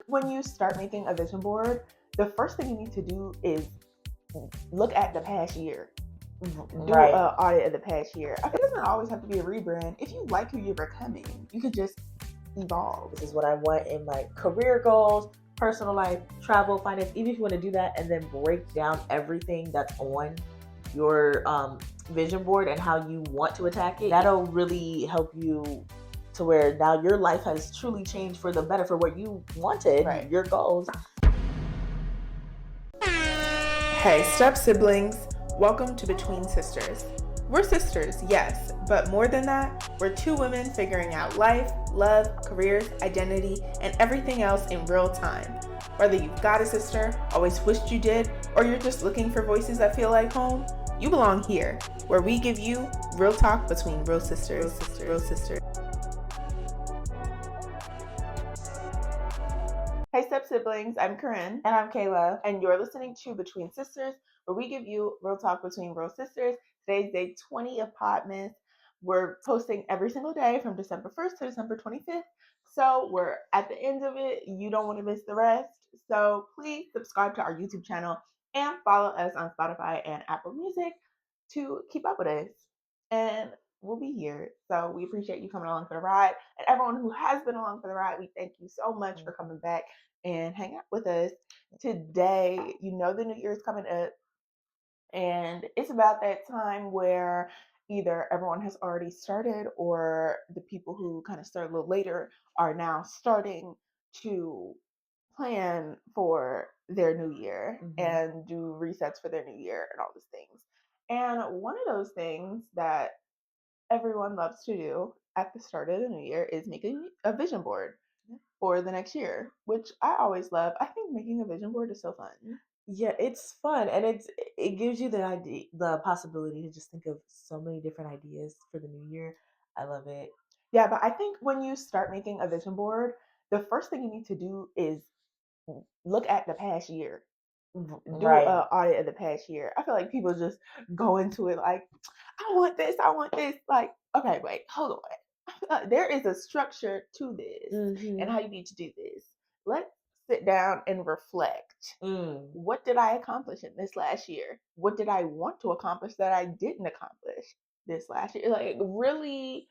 when you start making a vision board, the first thing you need to do is look at the past year. Do Right. an audit of the past year. It doesn't always have to be a rebrand. If you like who you're becoming, you could just evolve. This is what I want in my career goals, personal life, travel, finance. Even if you want to do that and then break down everything that's on your vision board and how you want to attack it, that'll really help you to where now your life has truly changed for the better, for what you wanted, Right. your goals. Hey, step siblings, welcome to Between Sisters. We're sisters, yes, but more than that, we're two women figuring out life, love, careers, identity, and everything else in real time. Whether you've got a sister, always wished you did, or you're just looking for voices that feel like home, you belong here, where we give you real talk between real sisters. Real sisters. Hey, step siblings, I'm Corinne. And I'm Kayla. And you're listening to Between Sisters, where we give you real talk between real sisters. Today's day 20 of Podmas. We're posting every single day from December 1st to December 25th. So we're at the end of it. You don't want to miss the rest. So please subscribe to our YouTube channel and follow us on Spotify and Apple Music to keep up with us. And we'll be here. So we appreciate you coming along for the ride. And everyone who has been along for the ride, we thank you so much for coming back and hang out with us. Today, you know the new year is coming up, and it's about that time where either everyone has already started or the people who kind of started a little later are now starting to plan for their new year and do resets for their new year and all these things. And one of those things that everyone loves to do at the start of the new year is making a vision board for the next year, which I always love. I think making a vision board is so fun. Yeah, it's fun, and it gives you the possibility to just think of so many different ideas for the new year. I love it. Yeah, but I think when you start making a vision board, the first thing you need to do is look at the past year. Do Right. an audit of the past year. I feel like people just go into it like, I want this, I want this. Like, okay, wait, hold on. I feel like there is a structure to this and how you need to do this. Let's sit down and reflect. What did I accomplish in this last year? What did I want to accomplish that I didn't accomplish this last year? Like, really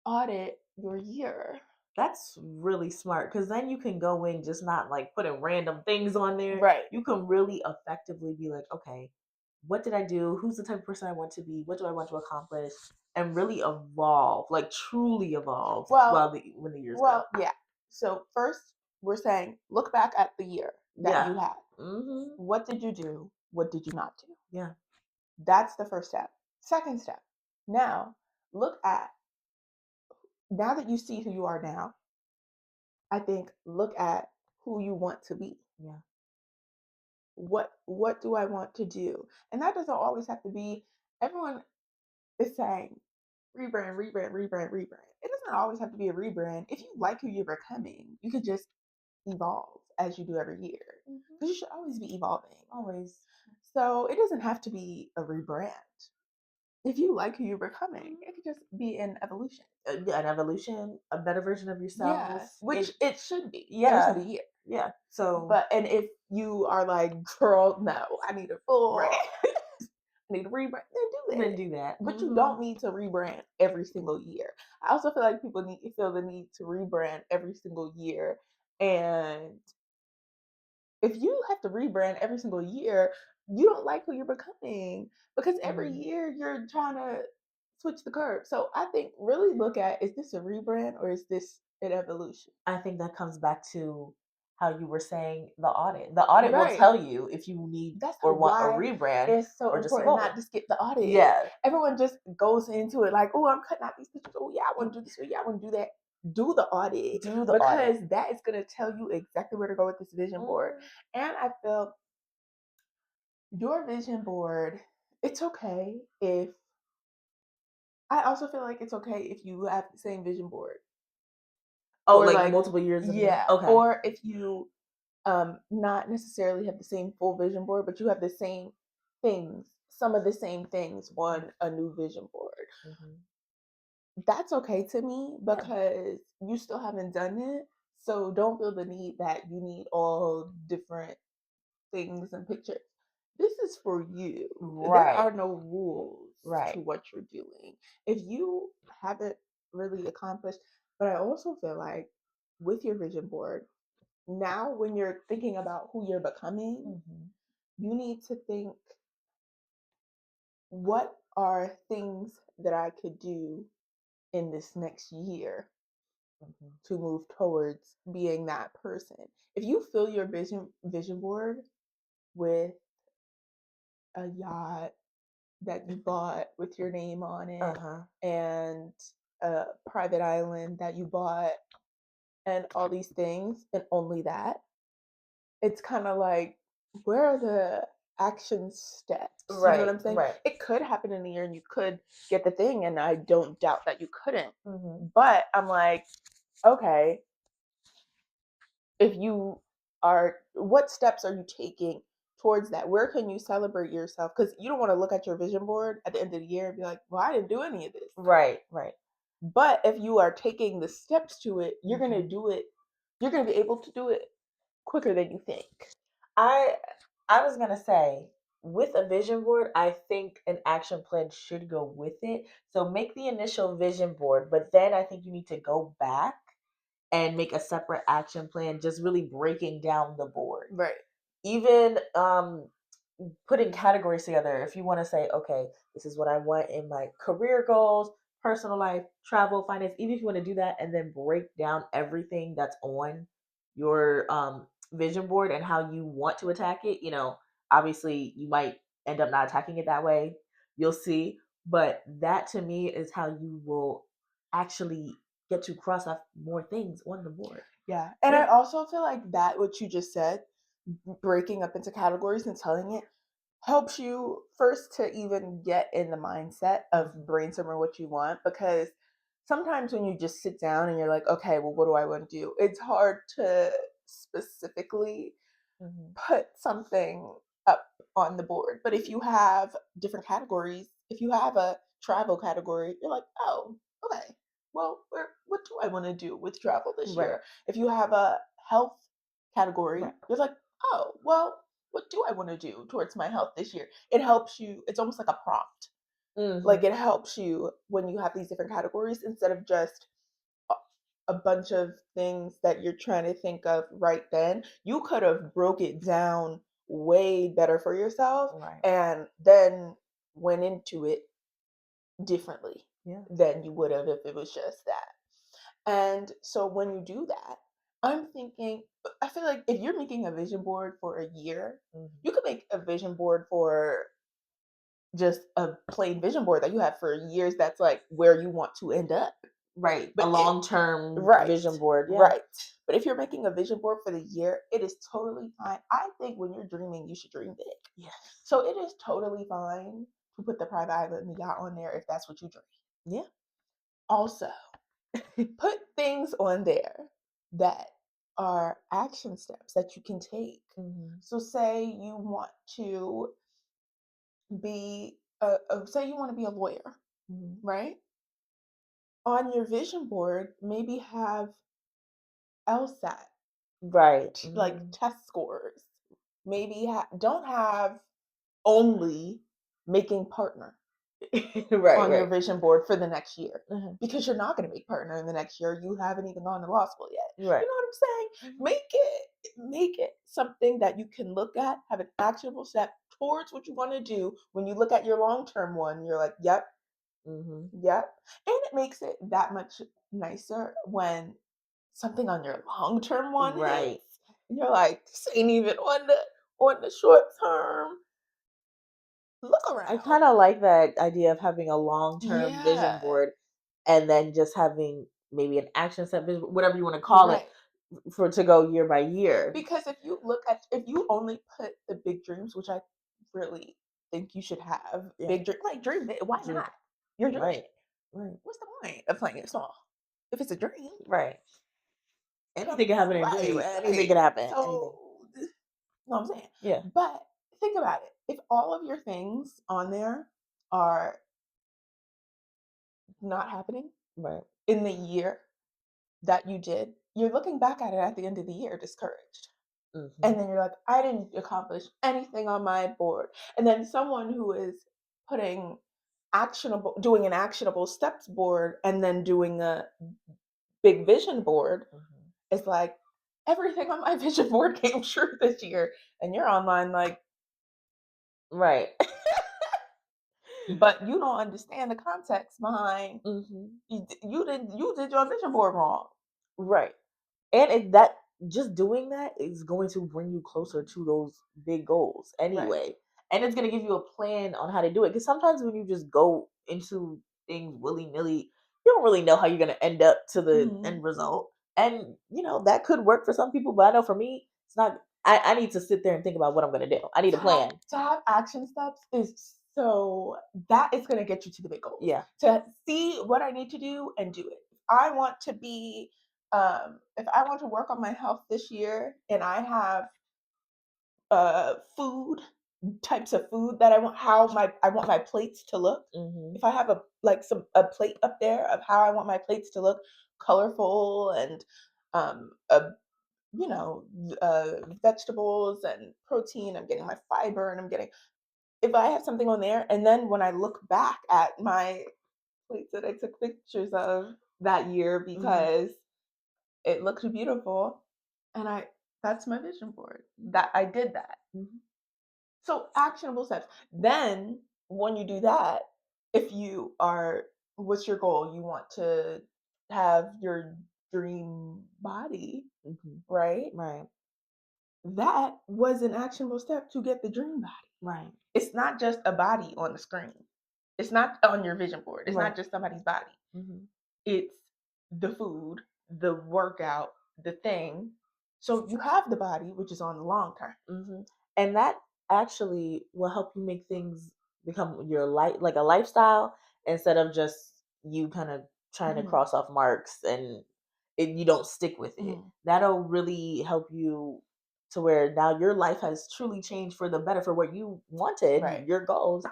audit your year. That's really smart, because then you can go in just not like putting random things on there. Right. You can really effectively be like, okay, what did I do? Who's the type of person I want to be? What do I want to accomplish? And really evolve, like truly evolve when the year's well, go. yeah. So first, we're saying look back at the year that you had. What did you do? What did you not do? Yeah. That's the first step. Second step. Now, look at, now that you see who you are now, I think look at who you want to be. Yeah. What do I want to do? And that doesn't always have to be, everyone is saying rebrand, rebrand, rebrand, rebrand. It doesn't always have to be a rebrand. If you like who you're becoming, you could just evolve as you do every year. Because you should always be evolving. Always. So it doesn't have to be a rebrand. If you like who you're becoming, it could just be an evolution. An evolution, a better version of yourself. Yeah, which it should be. Yeah. Every single year. Yeah. So, but and if you are like, girl, no, I need a full, I need a rebrand, then do that. But you don't need to rebrand every single year. I also feel like people feel the need to rebrand every single year, and if you have to rebrand every single year, you don't like who you're becoming, because every year you're trying to switch the curve. So I think really look at, is this a rebrand or is this an evolution? I think that comes back to how you were saying the audit. The audit will tell you if you need or want a rebrand. It's so or just important evolve. not to skip the audit. Yeah. Everyone just goes into it like, oh, I'm cutting out these pictures. Oh yeah, I want to do this. Oh yeah, I want to do that. Do the audit. Because that is going to tell you exactly where to go with this vision board. And I feel your vision board, it's okay if, I also feel like it's okay if you have the same vision board. Oh, or like multiple years? Yeah. Okay. Or if you not necessarily have the same full vision board, but you have the same things, some of the same things on a new vision board. That's okay to me, because you still haven't done it. So don't feel the need that you need all different things and pictures. This is for you. There are Right. no rules to Right. what you're doing. If you haven't really accomplished, but I also feel like with your vision board, now when you're thinking about who you're becoming, Mhm. you need to think, what are things that I could do in this next year Mhm. to move towards being that person? If you fill your vision board with a yacht that you bought with your name on it Uh-huh. and a private island that you bought and all these things and only that, it's kind of like, where are the action steps? You know what Right. I'm saying? Right. It could happen in a year and you could get the thing, and I don't doubt that you couldn't. Mhm. But I'm like, okay, if you are, what steps are you taking towards that? Where can you celebrate yourself? Because you don't want to look at your vision board at the end of the year and be like, well, I didn't do any of this. Right. Right. But if you are taking the steps to it, you're going to Mhm. do it. You're going to be able to do it quicker than you think. I I was gonna say, with a vision board, I think an action plan should go with it. So make the initial vision board, but then I think you need to go back and make a separate action plan, just really breaking down the board. Right. Even putting categories together. If you want to say, okay, this is what I want in my career goals, personal life, travel, finance, even if you want to do that and then break down everything that's on your vision board and how you want to attack it, obviously you might end up not attacking it that way. You'll see. But that to me is how you will actually get to cross off more things on the board. Yeah. And I also feel like that, what you just said, breaking up into categories and telling it, helps you first to even get in the mindset of brainstorming what you want, because sometimes when you just sit down and you're like, okay, well, what do I want to do? It's hard to specifically Mhm. put something up on the board. But if you have different categories, if you have a travel category, you're like, oh, okay, well, what do I want to do with travel this Right. year? If you have a health category, Right. you're like, oh, well, what do I want to do towards my health this year? It helps you. It's almost like a prompt. Like, Mhm. it helps you when you have these different categories instead of just a a bunch of things that you're trying to think of right then. You could have broke it down way better for yourself Right. and then went into it differently Yeah. than you would have if it was just that. And so when you do that, I'm thinking, I feel like if you're making a vision board for a year, Mhm. you could make a vision board for just a plain vision board that you have for years, that's like where you want to end up. Right. A But it long-term Right, vision board. Yeah. right. But if you're making a vision board for the year, it is totally fine. I think when you're dreaming, you should dream big. Yeah. So it is totally fine to put the private island and the yacht on there if that's what you dream. Yeah. Also, put things on there that are action steps that you can take. Mhm. So say you want to be say you want to be a lawyer, Mhm. right? On your vision board, maybe have LSAT, Right. like Mhm. test scores. Maybe don't have only making partner Right. on your Right. vision board for the next year, Mhm. because you're not going to make partner in the next year. You haven't even gone to law school yet. Right. You know what I'm saying? Mhm. Make it something that you can look at, have an actionable step towards what you want to do. When you look at your long term one, you're like, yep, Mhm. yep. And it makes it that much nicer when something on your long term one Right. hits. And you're like, this ain't even on the short term. Look I around. kind of like that idea of having a long-term vision Yeah. board and then just having maybe an action step vision, whatever you want to call it, Right. for to go year by year. Because if you only put the big dreams, which I really think you should have Yeah. big dream, like dream big. Why Dream. not? You're dreaming. Right. Right. What's the point of playing it small if it's a dream? Right. Come Anything can happen in a dream. right, Anything right. can happen. Anything. So, you know what I'm saying? Yeah. But think about it. If all of your things on there are not happening Right. in the year that you did, you're looking back at it at the end of the year discouraged. Mhm. And then you're like, I didn't accomplish anything on my board. And then someone who is putting doing an actionable steps board and then doing a big vision board Mhm. is like, everything on my vision board came true this year. And you're online like, Right. but you don't understand the context behind Mhm. you did your vision board wrong. Right. And that just doing that is going to bring you closer to those big goals Right. anyway. And it's going to give you a plan on how to do it. Because sometimes when you just go into things willy nilly, you don't really know how you're going to end up to the Mhm. end result. And, that could work for some people, but I know for me, it's not. I need to sit there and think about what I'm going to do. I need a plan. To have action steps is so that is going to get you to the big goals. Yeah. To see what I need to do and do it. I want to be, if I want to work on my health this year, and I have food types of food that I want my plates to look. Hmm. If I have a plate up there of how I want my plates to look, colorful and a you know, vegetables and protein. I'm getting my fiber and I'm getting, if I have something on there, and then when I look back at my plates that I took pictures of that year Hmm. because it looked beautiful, and that's my vision board. That I did that. Hmm. So actionable steps. Then when you do that, if you are, what's your goal? You want to have your dream body, Hmm. right? Right. That was an actionable step to get the dream body. Right. It's not just a body on the screen. It's not on your vision board. It's Right. not just somebody's body. Hmm. It's the food, the workout, the thing. So you have the body, which is on the long term. Hmm. And that actually will help you make things become your life, like a lifestyle, instead of just you kind of trying to Mhm, cross off marks and you don't stick with it. mhm. That'll really help you to where now your life has truly changed for the better for what you wanted, Right, your goals,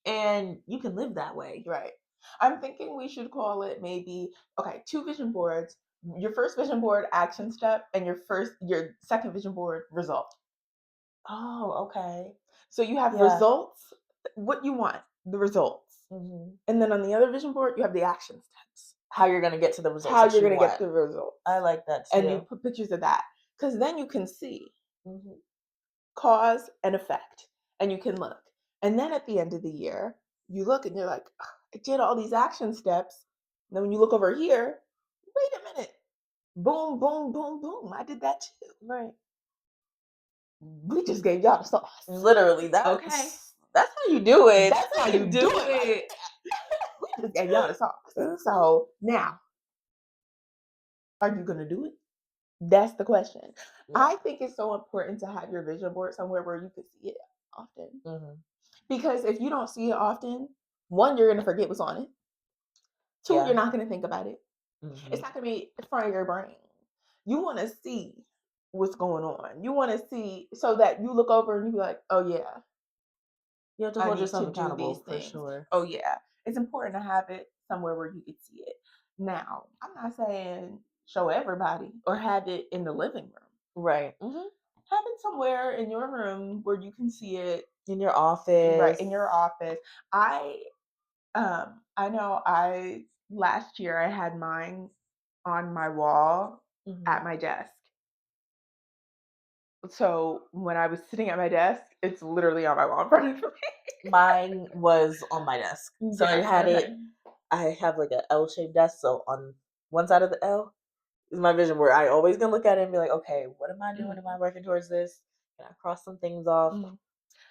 and you can live that way. right. I'm thinking we should call it maybe, okay, two vision boards. Your first vision board action step, and your second vision board result. Oh, okay. So you have Yeah. results, what you want, the results. Hmm. And then on the other vision board, you have the action steps, How you're gonna get to the results how that you're you going to get want. the results. I like that And you too. put pictures of that because then you can see Hmm. cause and effect and you can look. And then at the end of the year, you look and you're like, "Ugh, I did all these action steps. And then when you look over here, wait a minute. Boom, boom, boom, boom. I did that too. Right. We just gave y'all the sauce. Literally, Okay. that's how you do it. That's That's how how you you do do it, my it. we just gave y'all the sauce. Mhm. So now, are you gonna do it? That's the question. Yeah. I think it's so important to have your vision board somewhere where you can see it often. Hmm. Because if you don't see it often, one, you're gonna forget what's on it. Two, you're Yeah. not gonna think about it. It's Hmm. not gonna be in front of your brain. You wanna see what's going on. You wanna see so that you look over and you be like, oh yeah, You have to I hold need to yourself do these accountable for things. sure. Oh yeah. It's important to have it somewhere where you can see it. Now, I'm not saying show everybody or have it in the living room. Right. Hmm. Have it somewhere in your room where you can see it, In your right office. in your office. I know I last year I had mine on my wall Hmm. at my desk. So when I was sitting at my desk, it's literally on my wall in front of me. Mine was on my desk, so I Yeah, had it. okay. I have like a L-shaped desk, so on one side of the L is my vision where I always gonna look at it and be like, okay, what am I doing? Am I Mhm, working towards this? Can I cross some things off? mhm.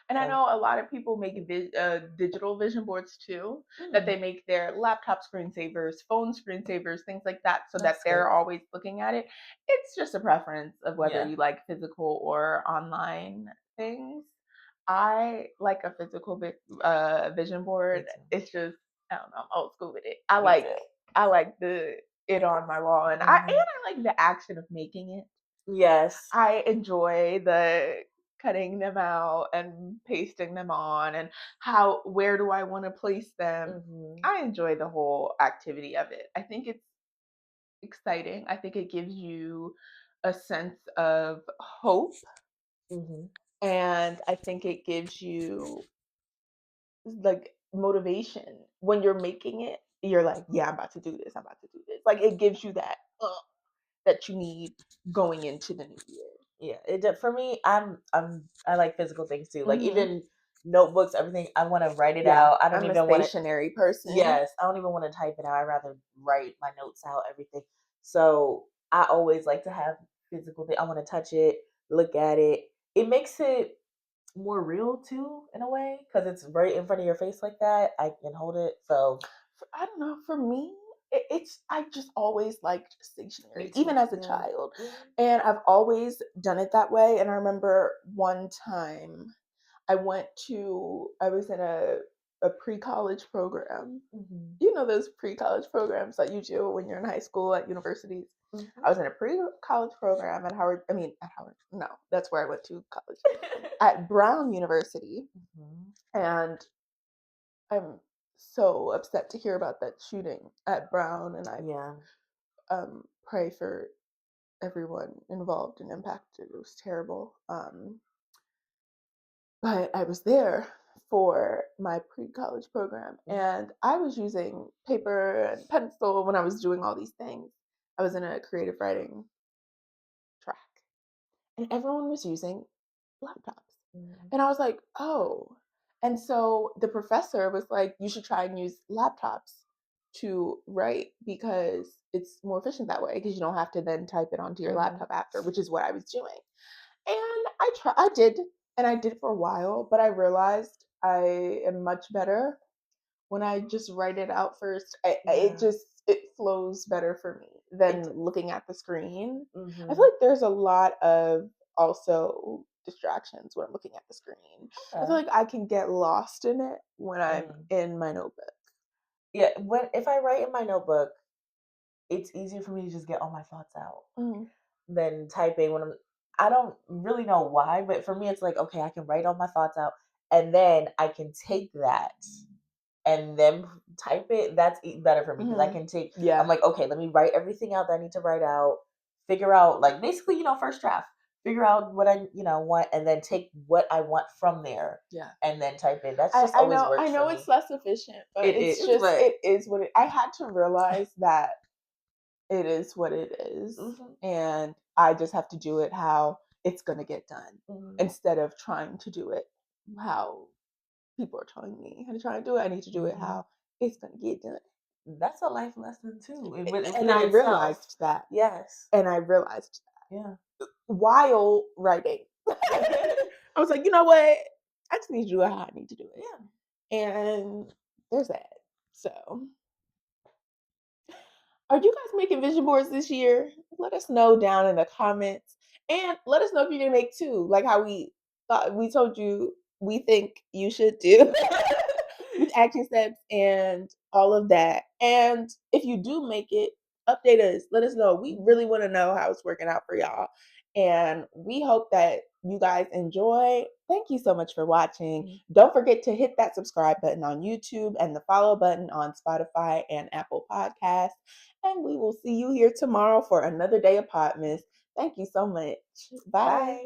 And I So, know a lot of people make digital vision boards too, that mm, they make their laptop screensavers, phone screensavers, things like that, so that that's good. they're always looking at it. It's just a preference of whether Yeah, you like physical or online things. I like a physical vision me board. too. It's just, I don't know, I'm old school with it. Me too. I like the it on my wall, and Hmm. I like the action of making it. Yes. I enjoy the cutting them out and pasting them on and how where do I want to place them. Hmm. I enjoy the whole activity of it. I think it's exciting. I think it gives you a sense of hope, Hmm. and I think it gives you like motivation when you're making it. You're like, yeah, I'm about to do this. I'm about to do this. Like it gives you that that you need going into the new year. Yeah, for me, I like physical things too. Like Hmm. even notebooks, everything. I want to write it Yeah, out. I don't I'm a even want to. stationary person. Yes, I don't even want to type it out. I rather write my notes out, everything. So I always like to have physical thing. I want to touch it, look at it. It makes it more real too, in a way, because it's right in front of your face like that. I can hold it. So I don't know. For me, it's I just always liked me stationery, too. even as a Yeah. child, Mhm. and I've always done it that way. And I remember one time I was in a pre-college program. Mhm. You know those pre-college programs that you do when you're in high school at universities. Mhm. I was in a pre-college program at Howard. I mean, at Howard. No, that's where I went to college at Brown University, Mhm. and I'm so upset to hear about that shooting at Brown, and I Yeah. pray for everyone involved and impacted. It was terrible. But I was there for my pre-college program, Mhm. and I was using paper and pencil when I was doing all these things. I was in a creative writing track, and everyone was using laptops. Mhm. And I was like, oh. And so the professor was like, you should try and use laptops to write because it's more efficient that way because you don't have to then type it onto your Mhm. laptop after, which is what I was doing. And I did, and I did it for a while, but I realized I am much better when I just write it out first. It Yeah. just it flows better for me than It. looking at the screen. I feel Mhm. like there's a lot of also distractions when I'm looking at the screen. I feel Okay. like I can get lost in it when I'm Mhm. in my notebook. Yeah. When if I write in my notebook, it's easier for me to just get all my thoughts out Mm, than typing when I'm. I don't really know why, but for me, it's like okay, I can write all my thoughts out, and then I can take that and then type it. That's better for me because I mhm. can take. I'm Yeah, like, okay, let me write everything out that I need to write out. Figure out like basically, first draft. Figure out what I want, and then take what I want from there, yeah. and then type it. That's just always I works for know it's me. less efficient, but It it's is, just but it is what it. I had to realize that it is what it is, mhm, and I just have to do it how it's gonna get done mhm, instead of trying to do it how people are telling me how to try to do it. I need to do it mhm. how it's gonna get done. That's a life lesson too, And within I itself. realized that. Yes. And I realized Yeah. while writing. I was like, you know what? I just need to do it how I need to do it. Yeah. And there's that. So are you guys making vision boards this year? Let us know down in the comments. And let us know if you're gonna make two, like how we told you we think you should do with action steps and all of that. And if you do make it, update us. Let us know. We Mhm, really want to know how it's working out for y'all. And we hope that you guys enjoy. Thank you so much for watching. mhm. Don't forget to hit that subscribe button on YouTube and the follow button on Spotify and Apple Podcasts. And we will see you here tomorrow for another day of Podmas. Thank you so much. Bye. Bye.